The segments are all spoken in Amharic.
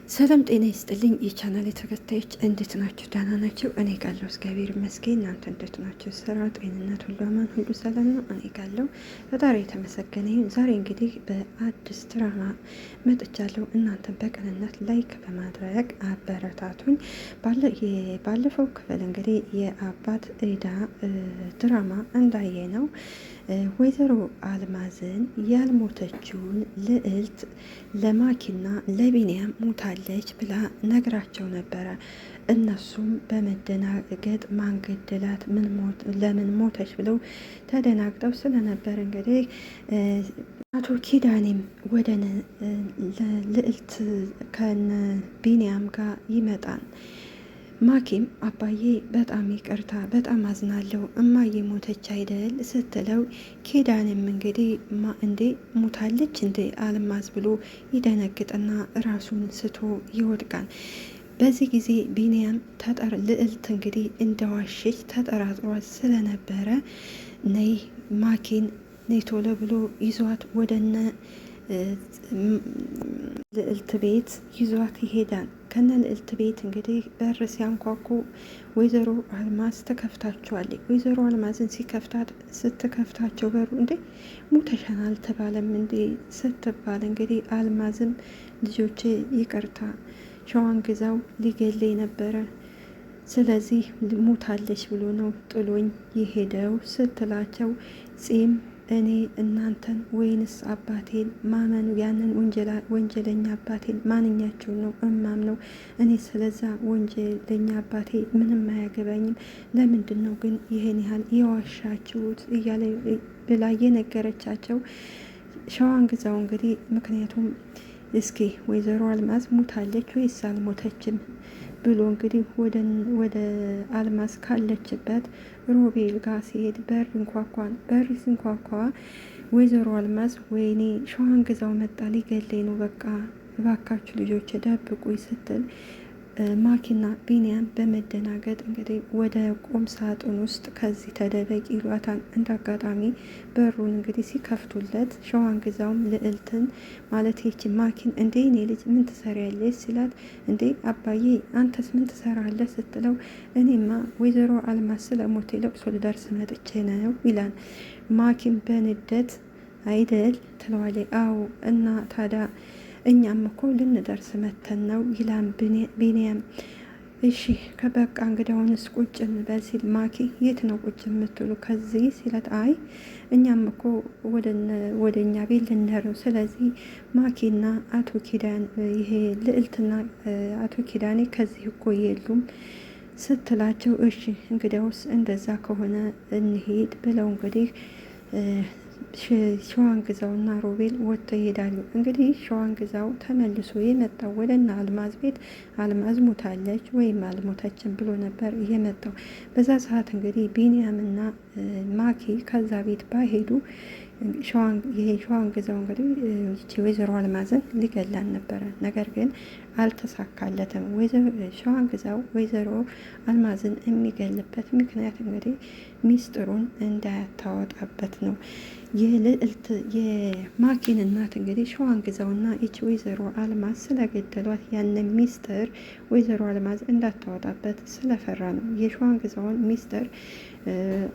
ሰላም ጤና ይስጥልኝ የቻናል ተከታዮች እንዴት ናችሁ? ደህና ናችሁ? እኔ ጋለሁ እግዚአብሔር ይመስገን። እናንተ እንዴት ናችሁ? ስራ፣ ጤንነት ሁሉ አማን፣ ሁሉ ሰላም ነው? እኔ ጋለሁ ፈጣሪ የተመሰገነ ይሁን። ዛሬ እንግዲህ በአዲስ ድራማ መጥቻለሁ። እናንተን በቅንነት ላይክ በማድረግ አበረታቱኝ። ባለፈው ክፍል እንግዲህ የአባት ዕዳ ድራማ እንዳየ ነው ወይዘሮ አልማዝን ያልሞተችውን ልዕልት ለማኪና ለቢንያም ሞታለች ብላ ነግራቸው ነበረ። እነሱም በመደናገጥ ማን ገደላት፣ ለምን ሞተች ብለው ተደናግጠው ስለነበር እንግዲህ አቶ ኪዳኔም ወደ ልዕልት ከነ ቢንያም ጋር ይመጣል። ማኪም አባዬ በጣም ይቅርታ፣ በጣም አዝናለሁ፣ እማዬ ሞተች አይደል ስትለው ኪዳንም እንግዲህ እንዴ ሞታለች እንዴ አልማዝ ብሎ ይደነግጥና ራሱን ስቶ ይወድቃል። በዚህ ጊዜ ቢንያም ልዕልት እንግዲህ እንደዋሸች ተጠራጥሯት ስለነበረ ነይ ማኪን ነይ ቶሎ ብሎ ይዟት ወደነ ልዕልት ቤት ይዟት ይሄዳል። ከነ ልዕልት ቤት እንግዲህ በር ሲያንኳኩ ወይዘሮ አልማዝ ተከፍታቸዋለች። ወይዘሮ አልማዝን ስትከፍታቸው በሩ እንዴ ሞተሻል አልተባለም እንዴ ስትባል እንግዲህ አልማዝም ልጆቼ ይቅርታ ሸዋን ግዛው ሊገለኝ ነበረ፣ ስለዚህ ሞታለች ብሎ ነው ጥሎኝ የሄደው ስትላቸው ጺም እኔ እናንተን ወይንስ አባቴን ማመኑ ያንን ወንጀለኛ አባቴን ማንኛቸው ነው እማምነው? እኔ ስለዛ ወንጀለኛ አባቴ ምንም አያገባኝም። ለምንድን ነው ግን ይሄን ያህል የዋሻችሁት? እያለ ብላ የነገረቻቸው ሸዋን ግዛው እንግዲህ ምክንያቱም እስኪ ወይዘሮ አልማዝ ሞታለች ወይስ አልሞተችም ብሎ እንግዲህ ወደ አልማዝ ካለችበት ሮቤል ጋር ሲሄድ በር እንኳኳን። በር ሲንኳኳ ወይዘሮ አልማዝ ወይኔ ሸዋን ግዛው መጣ ሊገለኝ ነው፣ በቃ እባካችሁ ልጆች ደብቁኝ ስትል ማኪና ቢንያም በመደናገጥ እንግዲህ ወደ ቁም ሳጥን ውስጥ ከዚህ ተደበቂ ይሏታል። እንደ አጋጣሚ በሩን እንግዲህ ሲከፍቱለት ሸዋን ግዛውም ልዕልትን ማለት ይቺ ማኪን እንዴ እኔ ልጅ ምን ትሰሪያለሽ ሲላት እንዴ አባዬ አንተስ ምን ትሰራለህ ስትለው እኔማ ወይዘሮ አልማዝ ስለሞቴ ለቅሶ ልደርስ መጥቼ ነው ይላል። ማኪን በንደት አይደል ትለዋለች። አዎ እና ታዲያ እኛም እኮ ልንደርስ መተን ነው ይላል ቢንያም። እሺ ከበቃ እንግዳውንስ ቁጭ እንበል ሲል ማኪ የት ነው ቁጭ የምትሉ ከዚህ ሲለት አይ እኛም እኮ ወደ እኛ ቤት ልንሄድ ነው፣ ስለዚህ ማኪና አቶ ኪዳን ይሄ ልዕልትና አቶ ኪዳኔ ከዚህ እኮ የሉም ስትላቸው እሺ እንግዳውስ እንደዛ ከሆነ እንሄድ ብለው እንግዲህ ሸዋን ግዛውና ሮቤል ወጥተው ይሄዳሉ። እንግዲህ ሸዋን ግዛው ተመልሶ የመጣው ወደና አልማዝ ቤት አልማዝ ሞታለች ወይም አልሞተችም ብሎ ነበር የመጣው። በዛ ሰዓት እንግዲህ ቢንያምና ማኪ ከዛ ቤት ባይሄዱ ሸዋን ግዛው እንግዲህ ወይዘሮ አልማዝን ሊገላን ነበረ። ነገር ግን አልተሳካለትም። ሸዋን ግዛው ወይዘሮ አልማዝን የሚገልበት ምክንያት እንግዲህ ሚስጥሩን እንዳያታወጣበት ነው። የልዕልት የማኪን እናት እንግዲህ ሸዋን ግዛውና ይቺ ወይዘሮ አልማዝ ስለገደሏት ያንን ሚስጥር ወይዘሮ አልማዝ እንዳታወጣበት ስለፈራ ነው። የሸዋን ግዛውን ሚስጥር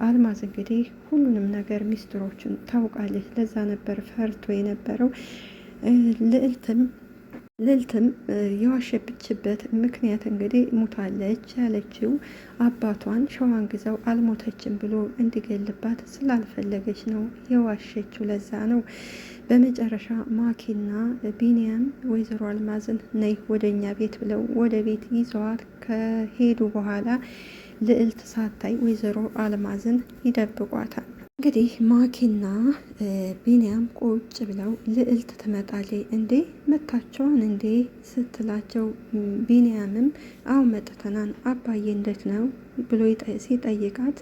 አልማዝ እንግዲህ ሁሉንም ነገር ሚስጥሮችን ታውቃለች። ለዛ ነበር ፈርቶ የነበረው። ልዕልትም የዋሸችበት ምክንያት እንግዲህ ሞታለች ያለችው አባቷን ሸዋን ግዛው አልሞተችም ብሎ እንዲገልባት ስላልፈለገች ነው የዋሸችው። ለዛ ነው። በመጨረሻ ማኪና ቢንያም ወይዘሮ አልማዝን ነይ ወደኛ ቤት ብለው ወደ ቤት ይዘዋት ከሄዱ በኋላ ልዕልት ሳታይ ወይዘሮ አልማዝን ይደብቋታል። እንግዲህ ማኪና ቢንያም ቁጭ ብለው ልዕልት ትመጣለች። እንዴ መታቸዋን እንዴ ስትላቸው ቢንያምም አው መጥተናን አባዬ እንዴት ነው ብሎ ሲጠይቃት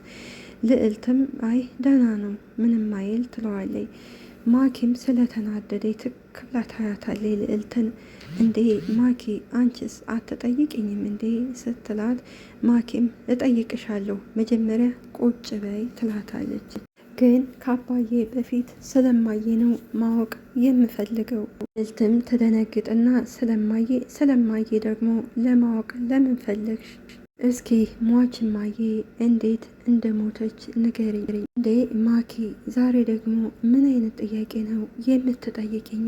ልዕልትም አይ ደህና ነው ምንም አይል ትለዋለች። ማኪም ስለተናደደ ትክብላ ታያታለች ልዕልትን። እንዴ ማኪ አንቺስ አትጠይቅኝም እንዴ ስትላት ማኪም እጠይቅሻለሁ መጀመሪያ ቁጭ በይ ትላታለች። ግን ከአባዬ በፊት ስለማዬ ነው ማወቅ የምፈልገው። ልዕልትም ትደነግጥና ስለማዬ ደግሞ ለማወቅ ለምን ፈለግሽ? እስኪ ሟች እማዬ እንዴት እንደሞተች ንገሪኝ። እንዴ ማኪ፣ ዛሬ ደግሞ ምን አይነት ጥያቄ ነው የምትጠይቅኝ?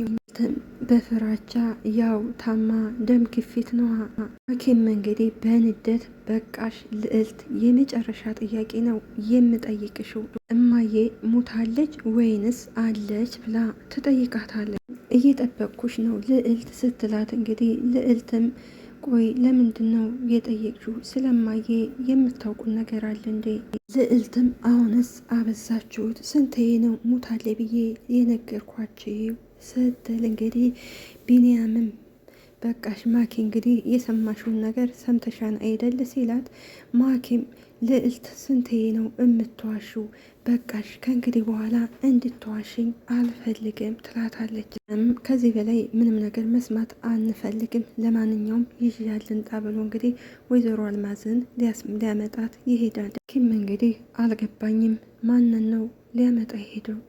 በፍራቻ ያው ታማ ደም ግፊት ነዋ። ማኪም እንግዲህ በንደት በቃሽ ልዕልት፣ የመጨረሻ ጥያቄ ነው የምጠይቅሽው። እማዬ ሙታለች ወይንስ አለች ብላ ትጠይቃታለች። እየጠበቅኩሽ ነው ልዕልት ስትላት እንግዲህ ልዕልትም ቆይ ለምንድን ነው የጠየቅሽው? ስለማዬ የምታውቁን ነገር አለ እንዴ? ልዕልትም አሁንስ አበዛችሁት፣ ስንቴ ነው ሙታሌ ብዬ የነገርኳችሁ ስትል እንግዲህ ቢንያምም በቃሽ ማኪ፣ እንግዲህ የሰማሽውን ነገር ሰምተሻን አይደል ሲላት፣ ማኪም ልዕልት ስንቴ ነው የምትዋሹ? በቃሽ ከእንግዲህ በኋላ እንድትዋሽኝ አልፈልግም ትላታለች። ከዚህ በላይ ምንም ነገር መስማት አንፈልግም፣ ለማንኛውም ይዣልን ጣብሎ እንግዲህ ወይዘሮ አልማዝን ሊያመጣት ይሄዳል። ኪም እንግዲህ አልገባኝም፣ ማንን ነው ሊያመጣ ይሄደው?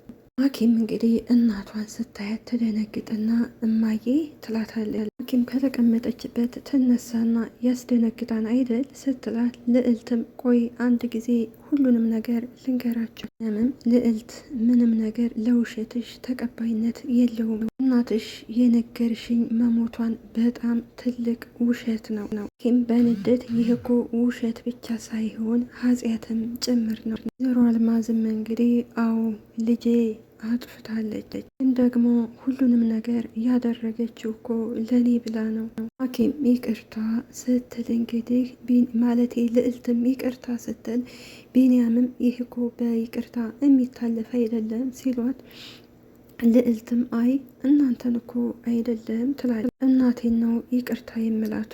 ማኪም እንግዲህ እናቷን ስታያት ትደነግጥና እማዬ ትላታለች። ማኪም ከተቀመጠችበት ትነሳና ያስደነግጣን አይደል ስትላት፣ ልዕልትም ቆይ አንድ ጊዜ ሁሉንም ነገር ልንገራቸው። ልዕልት ምንም ነገር ለውሸትሽ ተቀባይነት የለውም። እናትሽ የነገርሽኝ መሞቷን በጣም ትልቅ ውሸት ነው። ኪም በንዴት ይህ እኮ ውሸት ብቻ ሳይሆን ኃጢአትም ጭምር ነው። ወይዘሮ አልማዝም እንግዲህ አዎ ልጄ አጥፍታለች፣ ግን ደግሞ ሁሉንም ነገር ያደረገችው እኮ ለኔ ብላ ነው። ሐኪም ይቅርታ ስትል እንግዲህ ማለቴ ልዕልትም ይቅርታ ስትል ቢንያምም ይህ እኮ በይቅርታ የሚታለፍ አይደለም ሲሏት፣ ልዕልትም አይ እናንተን እኮ አይደለም ትላለች። እናቴን ነው ይቅርታ የምላቱ።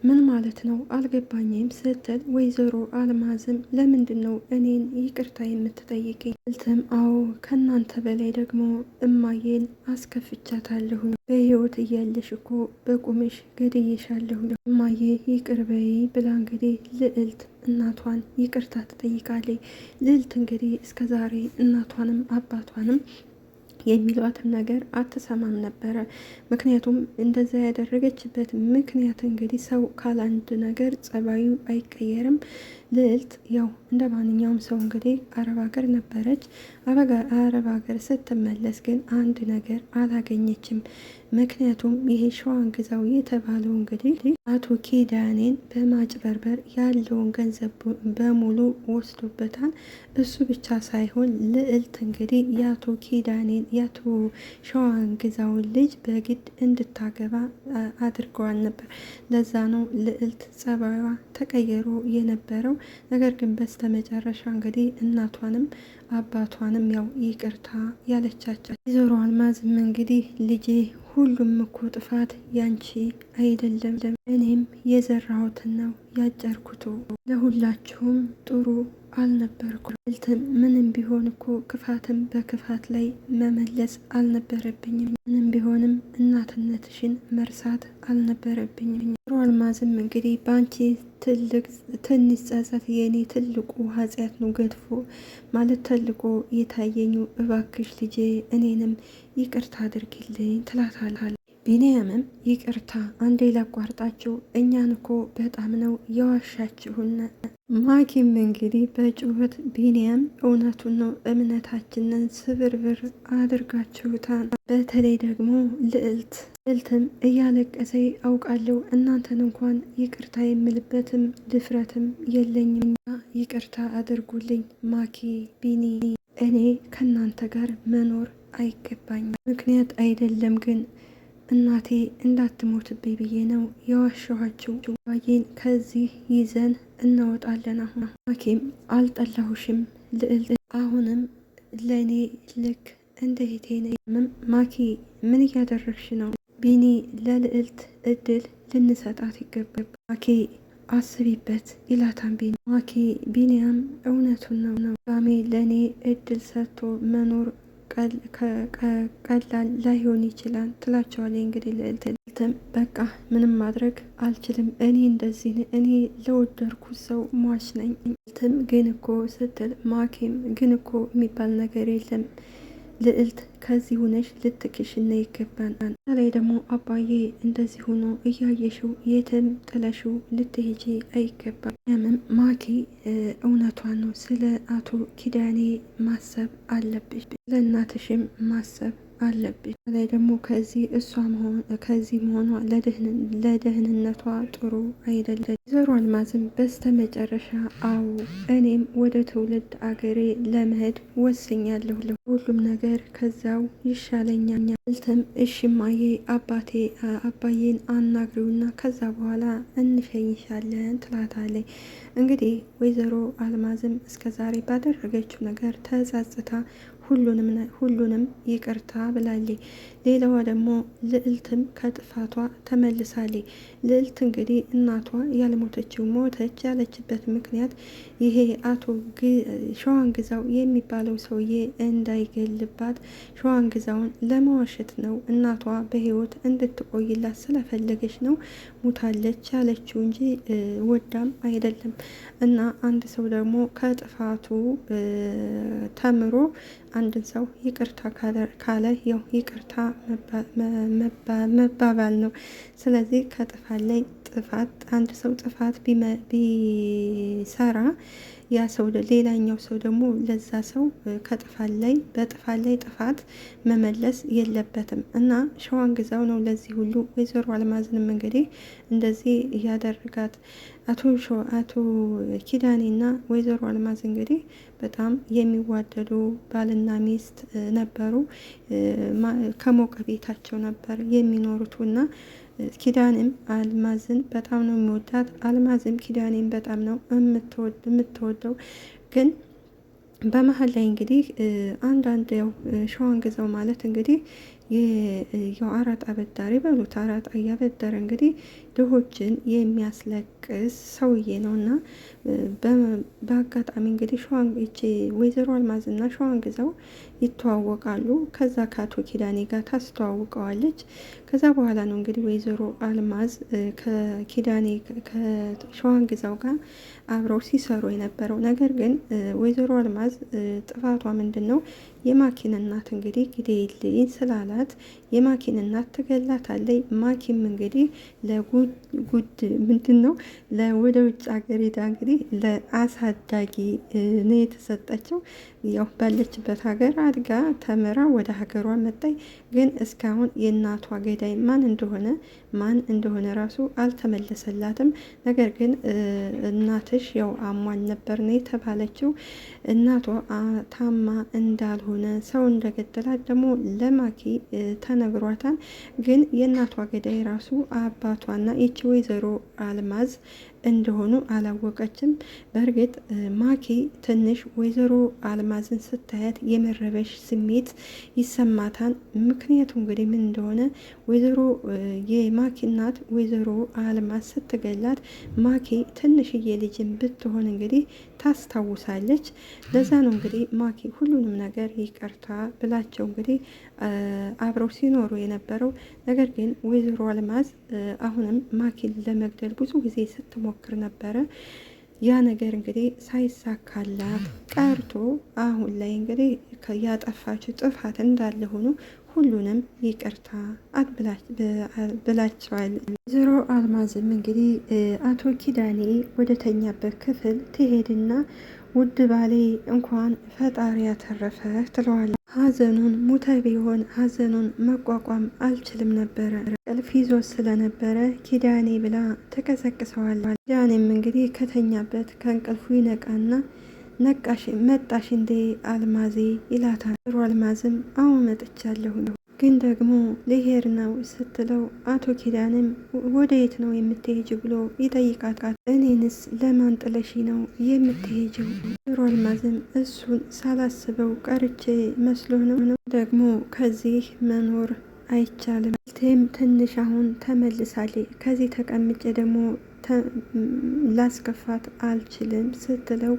ምን ማለት ነው አልገባኝም ስትል ወይዘሮ አልማዝም ለምንድን ነው እኔን ይቅርታ የምትጠይቅኝ? ልዕልትም አዎ ከእናንተ በላይ ደግሞ እማዬን አስከፍቻታለሁ። በህይወት እያለሽ እኮ በቁምሽ ገድዬሻለሁ። እማዬ ይቅር በይ ብላ እንግዲህ ልዕልት እናቷን ይቅርታ ትጠይቃለች። ልዕልት እንግዲህ እስከዛሬ እናቷንም አባቷንም የሚሏትን ነገር አትሰማም ነበረ። ምክንያቱም እንደዛ ያደረገችበት ምክንያት እንግዲህ ሰው ካላንድ ነገር ጸባዩ አይቀየርም። ልዕልት ያው እንደ ማንኛውም ሰው እንግዲህ አረብ ሀገር ነበረች። አረብ ሀገር ስትመለስ ግን አንድ ነገር አላገኘችም። ምክንያቱም ይሄ ሸዋን ግዛው የተባለው እንግዲህ አቶ ኪዳኔን በማጭበርበር ያለውን ገንዘብ በሙሉ ወስዶበታል። እሱ ብቻ ሳይሆን ልዕልት እንግዲህ የአቶ ኪዳኔን የአቶ ሸዋን ግዛውን ልጅ በግድ እንድታገባ አድርገዋል ነበር። ለዛ ነው ልዕልት ጸባዩዋ ተቀየሮ የነበረው። ነገር ግን በስተመጨረሻ እንግዲህ እናቷንም አባቷንም ያው ይቅርታ ያለቻቸው። ወይዘሮ አልማዝም እንግዲህ ልጄ ሁሉም እኮ ጥፋት ያንቺ አይደለም፣ እኔም የዘራሁትን ነው ያጨርኩት። ለሁላችሁም ጥሩ አልነበርኩ። ልዕልትም ምንም ቢሆን እኮ ክፋትም በክፋት ላይ መመለስ አልነበረብኝም። ምንም ቢሆንም እናትነትሽን መርሳት አልነበረብኝም። ወይዘሮ አልማዝም እንግዲህ በአንቺ ትንሽ ጸጸት የኔ ትልቁ ኃጢአት ነው ገድፎ ማለት ተልቆ የታየኙ። እባክሽ ልጄ እኔንም ይቅርታ አድርጊልኝ ትላታለች። ቢንያምም ይቅርታ አንዴ ላቋርጣችሁ፣ እኛን እኮ በጣም ነው የዋሻችሁን። ማኪም እንግዲህ በጩኸት ቢንያም እውነቱን ነው፣ እምነታችንን ስብርብር አድርጋችሁታል። በተለይ ደግሞ ልዕልትም እያለቀሰ አውቃለሁ፣ እናንተን እንኳን ይቅርታ የምልበትም ድፍረትም የለኝም። ይቅርታ አድርጉልኝ ማኪ፣ ቢኒ፣ እኔ ከእናንተ ጋር መኖር አይገባኝም። ምክንያት አይደለም ግን እናቴ እንዳትሞትብኝ ብዬ ነው የዋሸኋችሁ። ባዬን ከዚህ ይዘን እንወጣለን። አሁን ማኪም አልጠላሁሽም ልዕልት፣ አሁንም ለእኔ ልክ እንደ እህቴ ነሽ። ማኪ ምን እያደረግሽ ነው? ቢኒ ለልዕልት እድል ልንሰጣት ይገባል። ማኪ አስቢበት ይላታን ቢኒ። ማኪ ቢኒያም እውነቱን ነው ጋሜ ለእኔ እድል ሰጥቶ መኖር ቀላል ላይሆን ይችላል ትላቸዋለች። እንግዲህ ልዕልት ልዕልትም በቃ ምንም ማድረግ አልችልም፣ እኔ እንደዚህ እኔ ለወደድኩት ሰው ሟች ነኝ። ልዕልትም ግን እኮ ስትል ማኪም ግን እኮ የሚባል ነገር የለም ልዕልት ከዚህ ሆነሽ ልትክሽና ይገባል። ላይ ደግሞ አባዬ እንደዚህ ሆኖ እያየሽው የትም ጥለሽው ልትሄጂ አይገባም። ያምን ማኪ እውነቷን ነው። ስለ አቶ ኪዳኔ ማሰብ አለብሽ፣ ስለ እናትሽም ማሰብ አለብሽ። ላይ ደግሞ ከዚህ መሆኗ ለደህንነቷ ጥሩ አይደለም። ወይዘሮ አልማዝም በስተ መጨረሻ አዎ እኔም ወደ ትውልድ አገሬ ለመሄድ ወስኛለሁ፣ ሁሉም ነገር ከዛው ይሻለኛል። ልዕልትም እሽማዬ አባዬን አናግሪውና ከዛ በኋላ እንሸኝሻለን ትላታለች። እንግዲህ ወይዘሮ አልማዝም እስከዛሬ ባደረገችው ነገር ተጸጽታ ሁሉንም ይቅርታ ብላለች። ሌላዋ ደግሞ ልዕልትም ከጥፋቷ ተመልሳለች። ልዕልት እንግዲህ እናቷ ያልሞተችው ሞተች ያለችበት ምክንያት ይሄ አቶ ሸዋን ግዛው የሚባለው ሰውዬ እንዳይገልባት ሸዋን ግዛውን ለመዋሸት ነው። እናቷ በህይወት እንድትቆይላት ስለፈለገች ነው ሙታለች ያለችው እንጂ ወዳም አይደለም። እና አንድ ሰው ደግሞ ከጥፋቱ ተምሮ አንድን ሰው ይቅርታ ካለ ያው ይቅርታ መባባል ነው። ስለዚህ ከጥፋት ላይ ጥፋት አንድ ሰው ጥፋት ቢሰራ ያ ሰው ሌላኛው ሰው ደግሞ ለዛ ሰው ከጥፋት ላይ ጥፋት መመለስ የለበትም እና ሸዋን ግዛው ነው ለዚህ ሁሉ ወይዘሮ አልማዝንም እንግዲህ እንደዚህ እያደረጋት አቶ ኪዳኔና ወይዘሮ አልማዝ እንግዲህ በጣም የሚዋደዱ ባልና ሚስት ነበሩ። ከሞቀ ቤታቸው ነበር የሚኖሩት እና ኪዳኔም አልማዝን በጣም ነው የሚወዳት፣ አልማዝም ኪዳኔን በጣም ነው የምትወደው። ግን በመሀል ላይ እንግዲህ አንዳንድ ያው ሸዋን ግዛው ማለት እንግዲህ ያው አራጣ አበዳሪ በሉት አራጣ እያበደረ እንግዲህ ድሆችን የሚያስለቅስ ሰውዬ ነው እና በአጋጣሚ እንግዲህ ወይዘሮ አልማዝና ሸዋን ግዛው ይተዋወቃሉ። ከዛ ከአቶ ኪዳኔ ጋር ታስተዋውቀዋለች። ከዛ በኋላ ነው እንግዲህ ወይዘሮ አልማዝ ከኪዳኔ ከሸዋን ግዛው ጋር አብረው ሲሰሩ የነበረው። ነገር ግን ወይዘሮ አልማዝ ጥፋቷ ምንድን ነው? የማኪን እናት እንግዲህ ግዴልኝ ስላላት የማኪን እናት ትገላታለች። ማኪም እንግዲህ ለጉድ ምንድን ነው ወደ ውጭ ሀገር ሄዳ እንግዲህ ለአሳዳጊ ነው የተሰጠችው። ያው ባለችበት ሀገር አድጋ ተምራ ወደ ሀገሯ መጣይ። ግን እስካሁን የእናቷ ገዳይ ማን እንደሆነ ራሱ አልተመለሰላትም። ነገር ግን እናትሽ ያው አሟል ነበር ነው የተባለችው። እናቷ ታማ እንዳልሆነ ሰው እንደገደላት ደግሞ ለማኪ ተነግሯታል። ግን የእናቷ ገዳይ ራሱ አባቷና ይቺ ወይዘሮ አልማዝ እንደሆኑ አላወቀችም። በእርግጥ ማኪ ትንሽ ወይዘሮ አልማዝን ስታያት የመረበሽ ስሜት ይሰማታል። ምክንያቱ እንግዲህ ምን እንደሆነ ወይዘሮ የማኪ እናት ወይዘሮ አልማዝ ስትገላት ማኪ ትንሽዬ ልጅን ብትሆን እንግዲህ ታስታውሳለች። ለዛ ነው እንግዲህ ማኪ ሁሉንም ነገር ይቅርታ ብላቸው እንግዲህ አብረው ሲኖሩ የነበረው። ነገር ግን ወይዘሮ አልማዝ አሁንም ማኪን ለመግደል ብዙ ጊዜ ስትሞክር ነበረ። ያ ነገር እንግዲህ ሳይሳካላት ቀርቶ አሁን ላይ እንግዲህ ያጠፋችው ጥፋት እንዳለ ሆኖ ሁሉንም ይቅርታ ብላቸዋል። ወይዘሮ አልማዝም እንግዲህ አቶ ኪዳኔ ወደ ተኛበት ክፍል ትሄድና ውድ ባሌ እንኳን ፈጣሪ ያተረፈ ትለዋለች። ሀዘኑን ሙተ ቢሆን ሀዘኑን መቋቋም አልችልም ነበረ፣ እንቅልፍ ይዞ ስለነበረ ኪዳኔ ብላ ተቀሰቅሰዋለች። ኪዳኔም እንግዲህ ከተኛበት ከእንቅልፉ ይነቃና መጣሽ እንዴ አልማዜ ይላታል። ወይዘሮ አልማዝም አሁን መጥቻለሁ ግን ደግሞ ልሄድ ነው ስትለው አቶ ኪዳንም ወደ የት ነው የምትሄጅው ብሎ ይጠይቃታል። እኔንስ ለማን ጥለሽ ነው የምትሄጅው? ወይዘሮ አልማዝም እሱን ሳላስበው ቀርቼ መስሎ ነው ደግሞ ከዚህ መኖር አይቻልም። ልቴም ትንሽ አሁን ተመልሳለች። ከዚህ ተቀምጬ ደግሞ ላስከፋት አልችልም ስትለው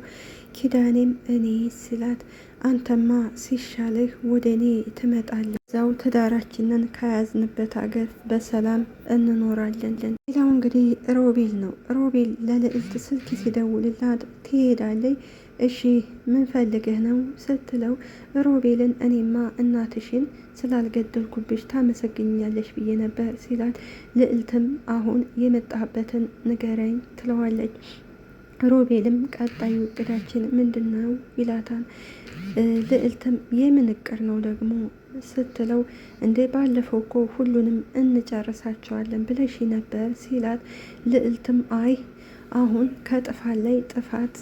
ኪዳኔም እኔ ስላት አንተማ ሲሻልህ ወደ እኔ ትመጣለህ፣ እዛ እዛው ትዳራችንን ከያዝንበት ሀገር በሰላም እንኖራለን። ሌላው እንግዲህ ሮቤል ነው። ሮቤል ለልዕልት ስልክ ሲደውልላት ትሄዳለች። እሺ ምን ፈልገህ ነው ስትለው ሮቤልን እኔማ እናትሽን ስላልገደልኩብሽ ታመሰግኛለሽ ብዬ ነበር ሲላት፣ ልዕልትም አሁን የመጣበትን ንገረኝ ትለዋለች። ሮቤልም ቀጣዩ እቅዳችን ምንድን ነው ይላታል። ልዕልትም የምን እቅድ ነው ደግሞ ስትለው፣ እንዴ ባለፈው እኮ ሁሉንም እንጨርሳቸዋለን ብለሽ ነበር ሲላት፣ ልዕልትም አይ አሁን ከጥፋት ላይ ጥፋት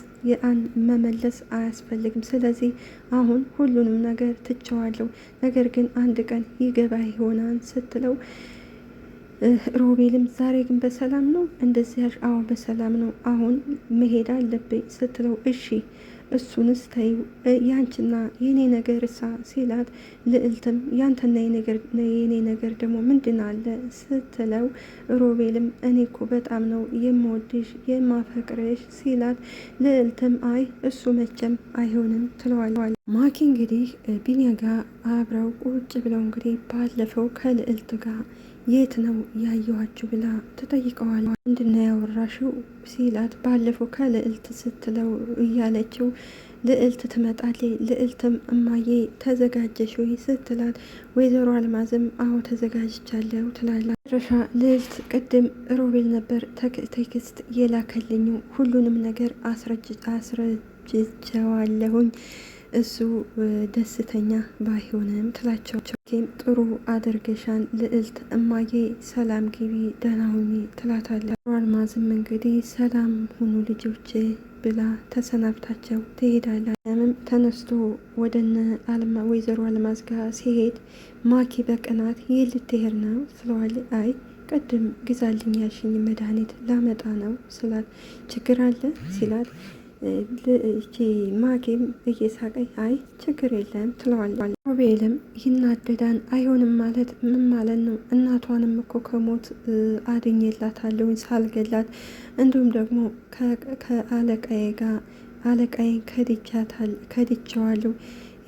መመለስ አያስፈልግም። ስለዚህ አሁን ሁሉንም ነገር ትቸዋለሁ። ነገር ግን አንድ ቀን ይገባ ይሆናል ስትለው፣ ሮቤልም ዛሬ ግን በሰላም ነው እንደዚህ ያልሽ? አዎ በሰላም ነው፣ አሁን መሄድ አለብኝ ስትለው፣ እሺ እሱንስ ተይው ያንቺና የኔ ነገር እሳ ሲላት፣ ልዕልትም ያንተና የኔ ነገር ደግሞ ምንድን አለ ስትለው፣ ሮቤልም እኔ እኮ በጣም ነው የምወድሽ የማፈቅርሽ ሲላት፣ ልዕልትም አይ እሱ መቼም አይሆንም ትለዋለች። ማኪ እንግዲህ ቢኒያ ጋር አብረው ቁጭ ብለው እንግዲህ ባለፈው ከልዕልት ጋር የት ነው ያየኋችሁ ብላ ትጠይቀዋል። ምንድነው ያወራሽው ሲላት፣ ባለፈው ከልዕልት ስትለው እያለችው ልዕልት ትመጣለች። ልዕልትም እማዬ ተዘጋጀሽ ወይ ስትላት፣ ወይዘሮ አልማዝም አዎ ተዘጋጅቻለሁ ትላላት። ረሻ ልዕልት ቅድም ሮቤል ነበር ቴክስት የላከልኝ ሁሉንም ነገር አስረጅቸዋለሁኝ እሱ ደስተኛ ባይሆንም ትላቸው። ጥሩ አድርገሻን ልዕልት እማዬ ሰላም ግቢ ደህና ሁኚ ትላታለች። አልማዝም እንግዲህ ሰላም ሁኑ ልጆች ብላ ተሰናብታቸው ትሄዳለች። ምም ተነስቶ ወደነ ወይዘሮ አልማዝ ጋር ሲሄድ ማኪ በቅናት ይህ ልትሄድ ነው ስለዋል። አይ ቅድም ግዛልኝ ያልሽኝ መድኃኒት ላመጣ ነው ስላት፣ ችግር አለ ሲላት፣ ማጌም እየሳቀኝ አይ ችግር የለም ትለዋለች። ሮቤልም ይናደዳን። አይሆንም ማለት ምን ማለት ነው? እናቷንም እኮ ከሞት አድኜላታለሁኝ ሳልገላት፣ እንዲሁም ደግሞ ከአለቃዬ ጋር አለቃዬን ከድቼዋለሁ።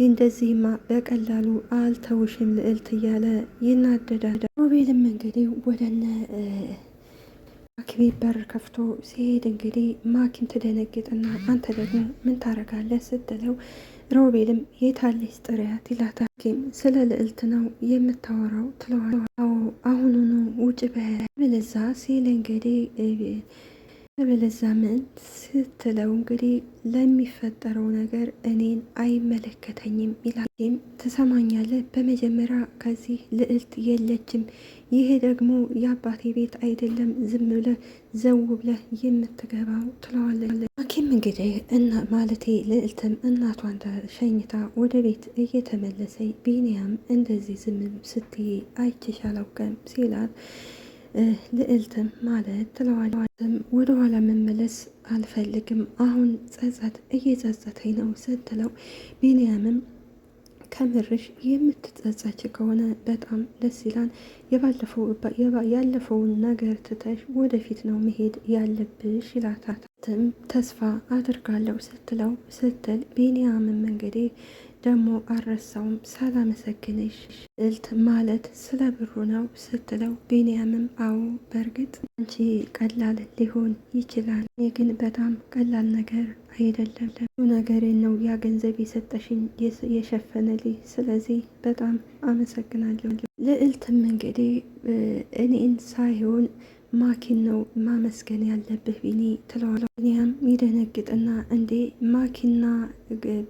እንደዚህማ በቀላሉ አልተውሽም ልዕልት እያለ ይናደዳል። ሮቤልም እንግዲህ ወደነ ማኪ በር ከፍቶ ሲሄድ እንግዲህ ማኪም ትደነግጥና አንተ ደግሞ ምን ታረጋለህ ስትለው፣ ሮቤልም የታለች ጥሪያት ይላታል። ማኪም ስለ ልዕልት ነው የምታወራው ትለዋል። አዎ አሁኑኑ ውጭ በለዛ ሲል እንግዲህ በለዛ ምን ስትለው እንግዲህ ለሚፈጠረው ነገር እኔን አይመለከተኝም ይላል። ትሰማኛለህ? በመጀመሪያ ከዚህ ልዕልት የለችም። ይሄ ደግሞ የአባቴ ቤት አይደለም፣ ዝም ብለህ ዘው ብለህ የምትገባው ትለዋለች። ማኪም እንግዲህ ማለቴ ልዕልትም እናቷን ተሸኝታ ወደ ቤት እየተመለሰኝ ቢኒያም እንደዚህ ዝም ስትይ አይቼሽ አላውቅም ሲላት፣ ልዕልትም ማለት ትለዋለች። ወደኋላ መመለስ አልፈልግም፣ አሁን ጸጸት እየጸጸተኝ ነው ስትለው፣ ቢንያምም ከምርሽ የምትጸጸች ከሆነ በጣም ደስ ይላል። ያለፈውን ነገር ትተሽ ወደፊት ነው መሄድ ያለብሽ ይላታል። ተስፋ አድርጋለሁ ስትል ቢንያምም እንግዲህ ደግሞ አልረሳውም ሳላመሰግንሽ ልዕልት ማለት ስለ ብሩ ነው ስትለው፣ ቢንያምም አዎ በእርግጥ አንቺ ቀላል ሊሆን ይችላል፣ እኔ ግን በጣም ቀላል ነገር አይደለም። ብዙ ነገሬን ነው ያ ገንዘብ የሰጠሽኝ የሸፈነልኝ፣ ስለዚህ በጣም አመሰግናለሁ። ልዕልትም እንግዲህ እኔን ሳይሆን ማኪን ነው ማመስገን ያለብህ ቢኒ ትለዋለች። ቢኒያም ይደነግጥና እንዴ ማኪና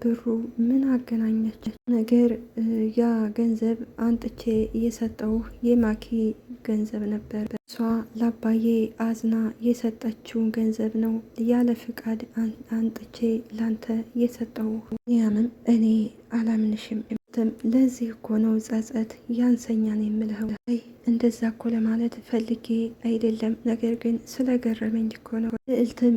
ብሩ ምን አገናኛቸው? ነገር ያ ገንዘብ አንጥቼ የሰጠው የማኪ ገንዘብ ነበር። እሷ ላባዬ አዝና የሰጠችውን ገንዘብ ነው ያለ ፍቃድ አንጥቼ ላንተ የሰጠው። ቢኒያምም እኔ አላምንሽም፣ ለዚህ እኮ ነው ጸጸት ያንሰኛን የምልኸው። እንደዛ እኮ ለማለት ፈልጌ አይደለም፣ ነገር ግን ስለገረመኝ እኮ ነው። ልዕልትም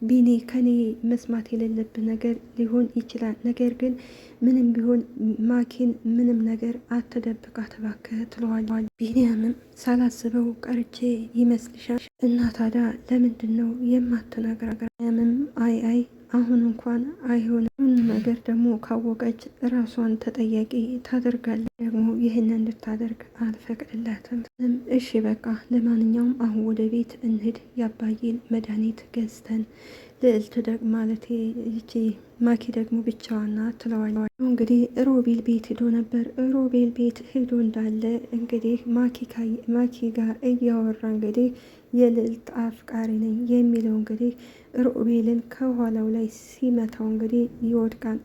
ቢኒ ከኔ መስማት የሌለብን ነገር ሊሆን ይችላል፣ ነገር ግን ምንም ቢሆን ማኪን ምንም ነገር አትደብቃት እባክህ ትለዋለች። ቢኒያምም ሳላስበው ቀርቼ ይመስልሻል? እና ታዲያ ለምንድን ነው የማትነግረው? ቢኒያምም አይ አሁን እንኳን አይሆንም ነገር ደግሞ ካወቀች ራሷን ተጠያቂ ታደርጋለች። ደግሞ ይህን እንድታደርግ አልፈቅድላትም። እሺ በቃ ለማንኛውም አሁን ወደ ቤት እንሂድ፣ የአባዬን መድኃኒት ገዝተን ልዕልት ደግ ማለት ይቺ ማኪ ደግሞ ብቻዋና ትለዋለች። እንግዲህ ሮቤል ቤት ሂዶ ነበር። ሮቤል ቤት ሂዶ እንዳለ እንግዲህ ማኪ ጋር እያወራ እንግዲህ የልዕልት አፍቃሪ ነኝ የሚለው እንግዲህ ሮቤልን ከኋላው ላይ ሲመታው እንግዲህ ይወድቃል።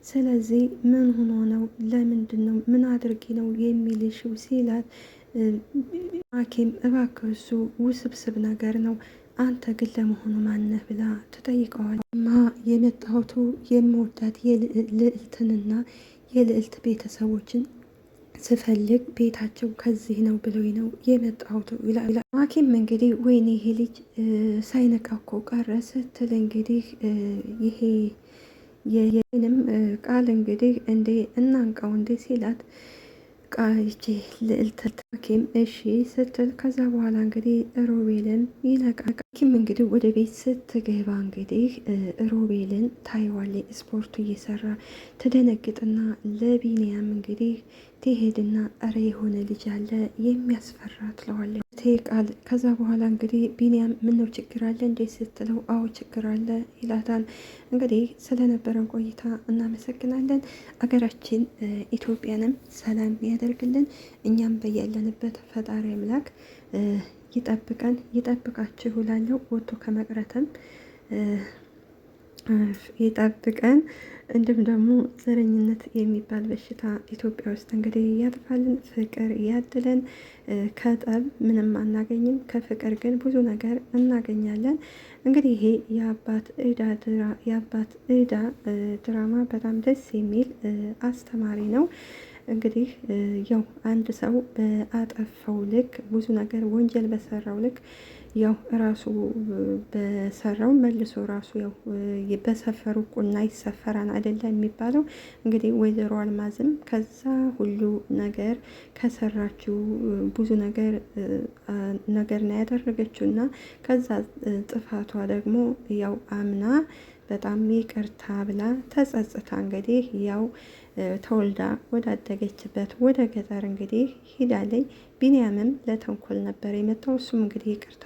ስለዚህ ምን ሆኖ ነው? ለምንድን ነው? ምን አድርጊ ነው የሚልሽው ሲላት ማኪም እባክህ እሱ ውስብስብ ነገር ነው፣ አንተ ግን ለመሆኑ ማነህ ብላ ትጠይቀዋል። ማ የመጣሁት የምወዳት የልዕልትንና የልዕልት ቤተሰቦችን ስፈልግ ቤታቸው ከዚህ ነው ብለው ነው የመጣሁት ይላል። ማኪም እንግዲህ ወይኔ ይሄ ልጅ ሳይነካኮ ቀረ ስትል እንግዲህ ይሄ የንም ቃል እንግዲህ እንዴ እናንቃው እንዴ ሲላት ቃይቼ ልዕልት ማኪም እሺ ስትል ከዛ በኋላ እንግዲህ ሮቤልን ይነቃል። ማኪም እንግዲህ ወደ ቤት ስትገባ እንግዲህ ሮቤልን ታየዋለች ስፖርቱ እየሰራ ትደነግጥና ለቢኒያም እንግዲህ ትሄድና እረ የሆነ ልጅ አለ የሚያስፈራ ትለዋለች ቃል። ከዛ በኋላ እንግዲህ ቢኒያም ምነው ችግር አለ እንዴ ስትለው አዎ ችግር አለ ይላታል። እንግዲህ ስለነበረን ቆይታ እናመሰግናለን። አገራችን ኢትዮጵያንም ሰላም ያደርግልን። እኛም በያለንበት ፈጣሪ አምላክ ይጠብቀን ይጠብቃችሁ እላለሁ። ወጥቶ ከመቅረትም ይጠብቀን። እንዲሁም ደግሞ ዘረኝነት የሚባል በሽታ ኢትዮጵያ ውስጥ እንግዲህ ያጥፋልን፣ ፍቅር ያድለን። ከጠብ ምንም አናገኝም፣ ከፍቅር ግን ብዙ ነገር እናገኛለን። እንግዲህ ይሄ የአባት ዕዳ ድራማ በጣም ደስ የሚል አስተማሪ ነው። እንግዲህ ያው አንድ ሰው በአጠፋው ልክ ብዙ ነገር ወንጀል በሰራው ልክ ያው ራሱ በሰራው መልሶ ራሱ ያው በሰፈሩ ቁና ይሰፈራን አይደለም የሚባለው። እንግዲህ ወይዘሮ አልማዝም ከዛ ሁሉ ነገር ከሰራችው ብዙ ነገር ነው ያደረገችው እና ከዛ ጥፋቷ ደግሞ ያው አምና በጣም ይቅርታ ብላ ተጸጽታ እንግዲህ ያው ተወልዳ ወዳደገችበት ወደ ገጠር እንግዲህ ሂዳለይ። ቢንያምም ለተንኮል ነበር የመጣው። እሱም እንግዲህ ይቅርታ